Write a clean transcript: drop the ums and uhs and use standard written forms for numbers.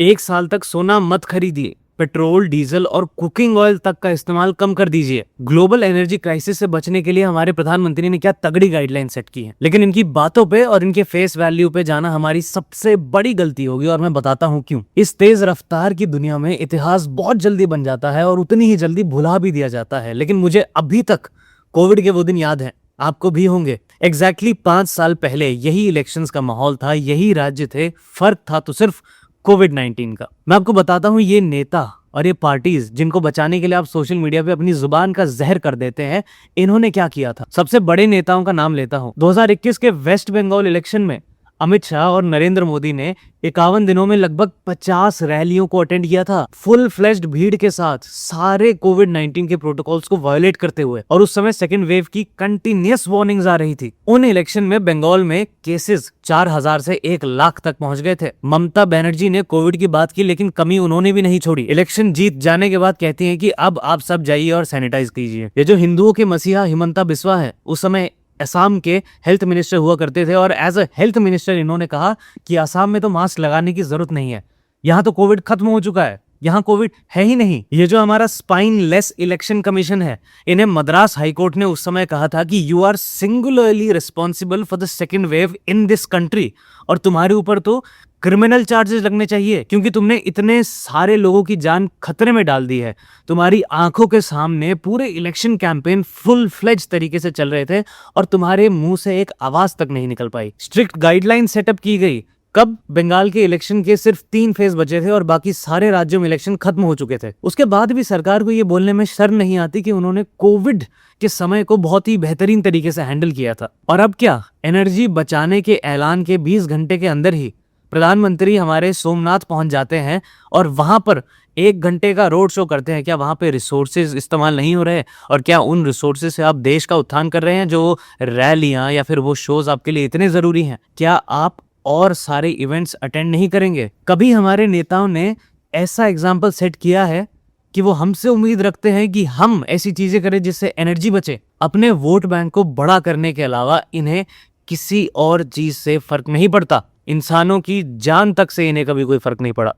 एक साल तक सोना मत खरीदिए, पेट्रोल, डीजल और कुकिंग ऑयल तक का इस्तेमाल कम कर दीजिए। ग्लोबल एनर्जी क्राइसिस से बचने के लिए हमारे प्रधानमंत्री ने क्या तगड़ी गाइडलाइन सेट की है, लेकिन इनकी बातों पे और इनके फेस वैल्यू पे जाना हमारी सबसे बड़ी गलती होगी और मैं बताता हूँ क्यों। इस तेज रफ्तार की दुनिया में इतिहास बहुत जल्दी बन जाता है और उतनी ही जल्दी भुला भी दिया जाता है, लेकिन मुझे अभी तक कोविड के वो दिन याद है, आपको भी होंगे। एग्जैक्टली 5 साल पहले यही इलेक्शंस का माहौल था, यही राज्य थे, फर्क था तो सिर्फ कोविड-19 का। मैं आपको बताता हूँ, ये नेता और ये पार्टीज जिनको बचाने के लिए आप सोशल मीडिया पे अपनी जुबान का जहर कर देते हैं, इन्होंने क्या किया था। सबसे बड़े नेताओं का नाम लेता हूँ। 2021 के वेस्ट बंगाल इलेक्शन में अमित शाह और नरेंद्र मोदी ने 51 दिनों में लगभग 50 रैलियों को अटेंड किया था, फुल फ्लेज्ड भीड़ के साथ, सारे कोविड-19 के प्रोटोकॉल्स को वायोलेट करते हुए। और उस समय सेकेंड वेव की कंटिन्यूअस वार्निंग्स आ रही थी। उन इलेक्शन में बंगाल में केसेस 4000 से 1 लाख तक पहुंच गए थे। ममता बनर्जी ने कोविड की बात की, लेकिन कमी उन्होंने भी नहीं छोड़ी। इलेक्शन जीत जाने के बाद कहती है कि अब आप सब जाइए और सैनिटाइज कीजिए। ये जो हिंदुओं के मसीहा हिमंता बिस्वा है, उस समय असम के हेल्थ मिनिस्टर हुआ करते थे और एज अ हेल्थ मिनिस्टर इन्होंने कहा कि असम में तो मास्क लगाने की जरूरत नहीं है, यहाँ तो कोविड खत्म हो चुका है, यहाँ कोविड है ही नहीं। ये जो हमारा स्पाइनलेस इलेक्शन कमीशन है, इन्हें मद्रास हाईकोर्ट ने उस समय कहा था कि you are singularly responsible for the second wave in this country, और तुम्हारे ऊपर तो क्रिमिनल चार्जेस लगने चाहिए क्योंकि तुमने इतने सारे लोगों की जान खतरे में डाल दी है। तुम्हारी आंखों के सामने पूरे इलेक्शन कैंपेन फुल फ्लेज तरीके से चल रहे थे और तुम्हारे मुंह से एक आवाज तक नहीं निकल पाई। स्ट्रिक्ट गाइडलाइन सेटअप की गई। कब बंगाल के इलेक्शन के सिर्फ 3 फेज बचे थे और बाकी सारे राज्यों में इलेक्शन खत्म हो चुके थे। उसके बाद भी सरकार को ये बोलने में शर्म नहीं आती कि उन्होंने कोविड के समय को बहुत ही बेहतरीन तरीके से हैंडल किया था। और अब क्या, एनर्जी बचाने के ऐलान के 20 घंटे के अंदर ही प्रधानमंत्री हमारे सोमनाथ पहुंच जाते हैं और वहां पर 1 घंटे का रोड शो करते हैं। क्या वहां पे रिसोर्सेज इस्तेमाल नहीं हो रहे? और क्या उन रिसोर्सेज से आप देश का उत्थान कर रहे हैं? जो रैलियां या फिर वो शोज आपके लिए इतने जरूरी हैं, क्या आप और सारे इवेंट्स अटेंड नहीं करेंगे? कभी हमारे नेताओं ने ऐसा एग्जाम्पल सेट किया है कि वो हमसे उम्मीद रखते हैं कि हम ऐसी चीजें करें जिससे एनर्जी बचे? अपने वोट बैंक को बड़ा करने के अलावा इन्हें किसी और चीज से फर्क नहीं पड़ता। इंसानों की जान तक से इन्हें कभी कोई फर्क नहीं पड़ा।